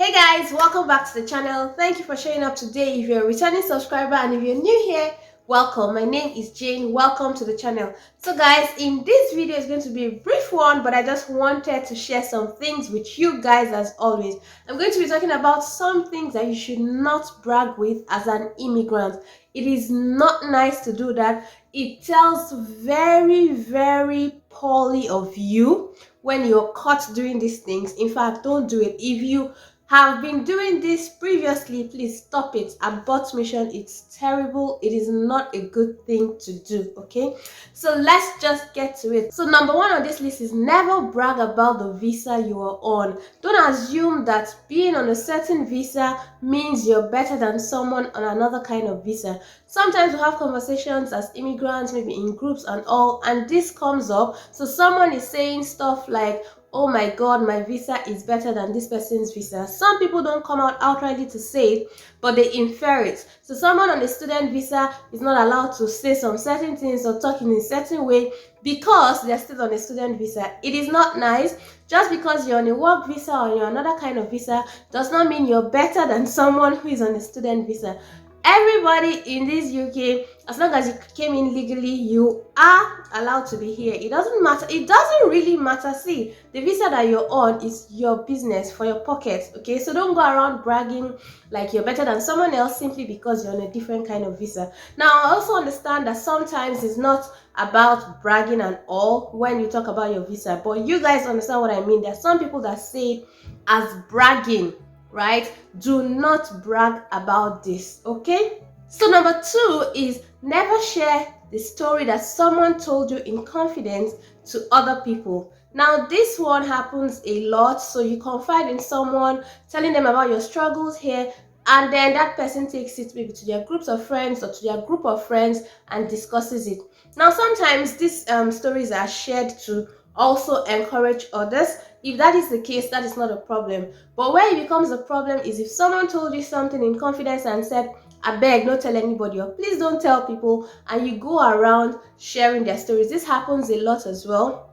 Hey guys, welcome back to the channel. Thank you for showing up today. If you're a returning subscriber and if you're new here, welcome. My name is Jane. Welcome to the channel. So guys, in this video is going to be a brief one, but I just wanted to share some things with you guys as always. I'm going to be talking about some things that you should not brag with as an immigrant. It is not nice to do that. It tells very poorly of you when you're caught doing these things. In fact, don't do it. If you have been doing this previously, please stop it. Abort mission. It's terrible. It is not a good thing to do. Okay, so let's just get to it. So number one on this list is never brag about the visa you are on. Don't assume that being on a certain visa means you're better than someone on another kind of visa. Sometimes we have conversations as immigrants, maybe in groups and all, and this comes up. So someone is saying stuff like, oh my god, my visa is better than this person's visa. Some people don't come out outrightly to say it, but they infer it. So someone on a student visa is not allowed to say some certain things or talk in a certain way because they're still on a student visa. It is not nice. Just because you're on a work visa or you're another kind of visa does not mean you're better than someone who is on a student visa. Everybody in this UK, as long as you came in legally, you are allowed to be here. It doesn't matter. It doesn't really matter. See, the visa that you're on is your business for your pocket. Okay, so don't go around bragging like you're better than someone else simply because you're on a different kind of visa. Now, I also understand that sometimes it's not about bragging and all when you talk about your visa, but you guys understand what I mean. There are some people that say it as bragging, right? Do not brag about this, okay? So number two is never share the story that someone told you in confidence to other people. Now this one happens a lot. So you confide in someone, telling them about your struggles here, and then that person takes it maybe to their groups of friends or to their group of friends and discusses it. Now sometimes these stories are shared to also encourage others. If that is the case, that is not a problem. But where it becomes a problem is if someone told you something in confidence and said, I beg, don't tell anybody, or please don't tell people, and you go around sharing their stories. This happens a lot as well.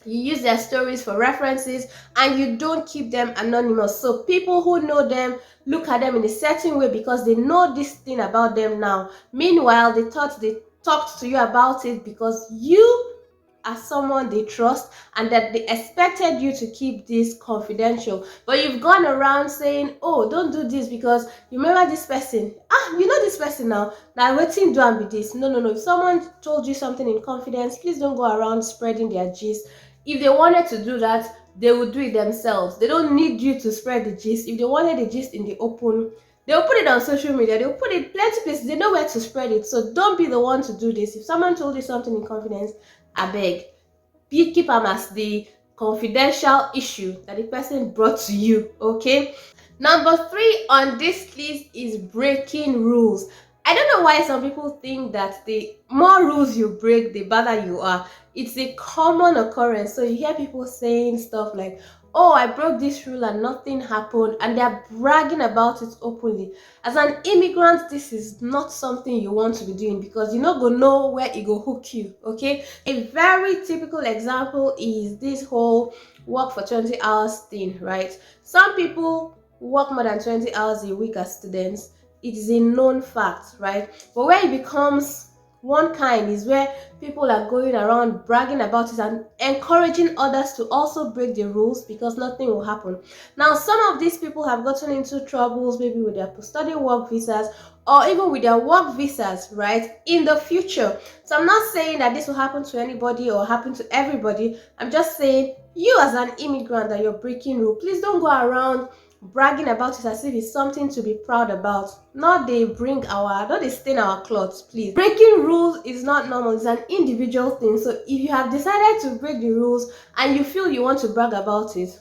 You use their stories for references and you don't keep them anonymous. So people who know them look at them in a certain way because they know this thing about them now. Meanwhile, they thought they talked to you about it because you as someone they trust and that they expected you to keep this confidential, but you've gone around saying, oh, don't do this because you remember this person, you know this person now waiting do and be this. No, if someone told you something in confidence, please don't go around spreading their gist. If they wanted to do that, they would do it themselves. They don't need you to spread the gist. If they wanted the gist in the open, they'll put it on social media. They'll put it plenty places. They know where to spread it. So don't be the one to do this. If someone told you something in confidence, I beg, keep them as the confidential issue that the person brought to you. Okay. Number three on this list is breaking rules. I don't know why some people think that the more rules you break, the better you are. It's a common occurrence. So you hear people saying stuff like, oh, I broke this rule and nothing happened, and they're bragging about it openly. As an immigrant, this is not something you want to be doing because you're not gonna know where it go hook you. Okay, a very typical example is this whole work for 20 hours thing, right? Some people work more than 20 hours a week as students. It is a known fact, right? But where it becomes one kind is where people are going around bragging about it and encouraging others to also break the rules because nothing will happen. Now, some of these people have gotten into troubles maybe with their post-study work visas or even with their work visas, right, in the future. So I'm not saying that this will happen to anybody or happen to everybody. I'm just saying you as an immigrant that you're breaking rule, please don't go around bragging about it as if it's something to be proud about. Not they stain our clothes, please. Breaking rules is not normal. It's an individual thing. So if you have decided to break the rules and you feel you want to brag about it,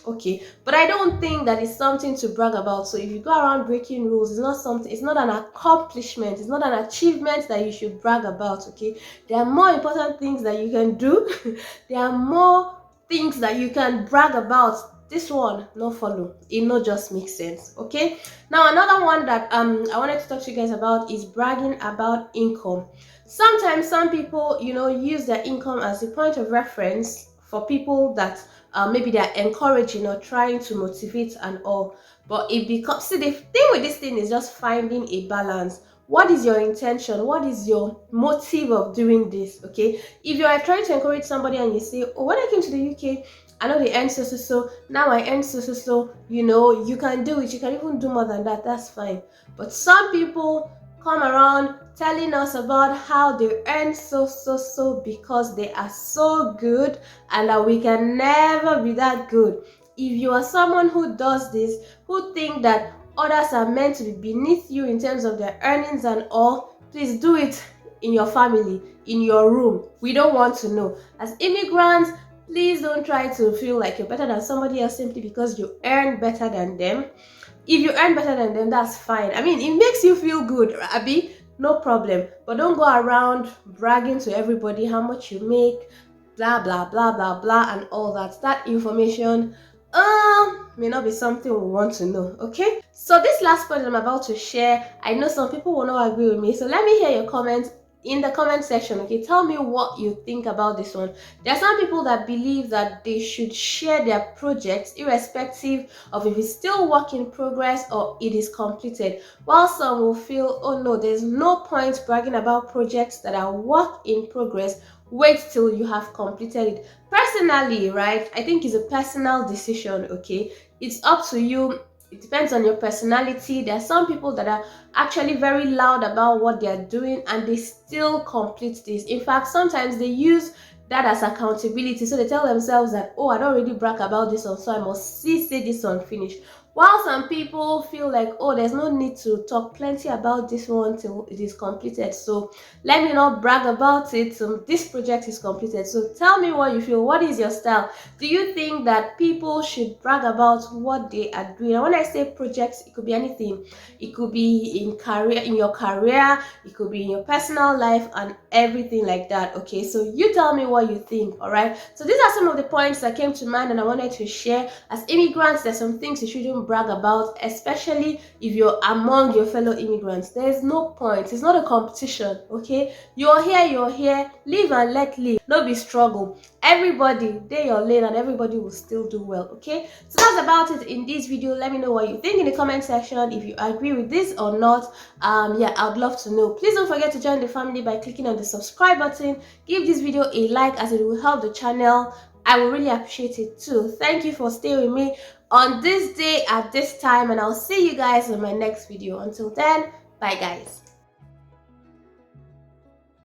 okay, but I don't think that it's something to brag about. So if you go around breaking rules, it's not an accomplishment, it's not an achievement that you should brag about. Okay, there are more important things that you can do. There are more things that you can brag about. This one no follow, it not just makes sense. Okay, now another one that I wanted to talk to you guys about is bragging about income. Sometimes some people use their income as a point of reference for people that maybe they're encouraging or trying to motivate and all. But it becomes, see, the thing with this thing is just finding a balance. What is your intention? What is your motive of doing this? Okay, if you are trying to encourage somebody and you say, oh, when I came to the UK, I know they earn so, now I earn so, you know, you can do it, you can even do more than that, that's fine. But some people come around telling us about how they earn so because they are so good and that we can never be that good. If you are someone who does this, who think that others are meant to be beneath you in terms of their earnings and all, please do it in your family, in your room. We don't want to know. As immigrants, please don't try to feel like you're better than somebody else simply because you earn better than them. If you earn better than them, that's fine. I mean, it makes you feel good, Abby, no problem. But don't go around bragging to everybody how much you make, blah blah blah blah blah and all that. That information may not be something we want to know. Okay, so this last point I'm about to share, I know some people will not agree with me, so let me hear your comments in the comment section. Okay, tell me what you think about this one. There are some people that believe that they should share their projects irrespective of if it's still work in progress or it is completed, while some will feel, oh no, there's no point bragging about projects that are work in progress. Wait till you have completed it. Personally, right, I think it's a personal decision. Okay, it's up to you. It depends on your personality. There are some people that are actually very loud about what they are doing and they still complete this. In fact, sometimes they use that as accountability. So they tell themselves that, oh, I don't really brag about this one, so I must see this one finished. While some people feel like, oh, there's no need to talk plenty about this one till it is completed. So let me not brag about it till this project is completed. So tell me what you feel. What is your style? Do you think that people should brag about what they are doing? And when I say projects, it could be anything. It could be in your career, it could be in your personal life and everything like that. Okay, so you tell me what you think. All right, so these are some of the points that came to mind and I wanted to share. As immigrants, there's some things you shouldn't brag about, especially if you're among your fellow immigrants. There's no point. It's not a competition. Okay, you're here, live and let live. No be struggle. Everybody day your lane and everybody will still do well. Okay, so that's about it in this video. Let me know what you think in the comment section, if you agree with this or not. Yeah, I'd love to know. Please don't forget to join the family by clicking on the subscribe button. Give this video a like as it will help the channel. I will really appreciate it too. Thank you for staying with me on this day at this time, and I'll see you guys in my next video. Until then, bye guys.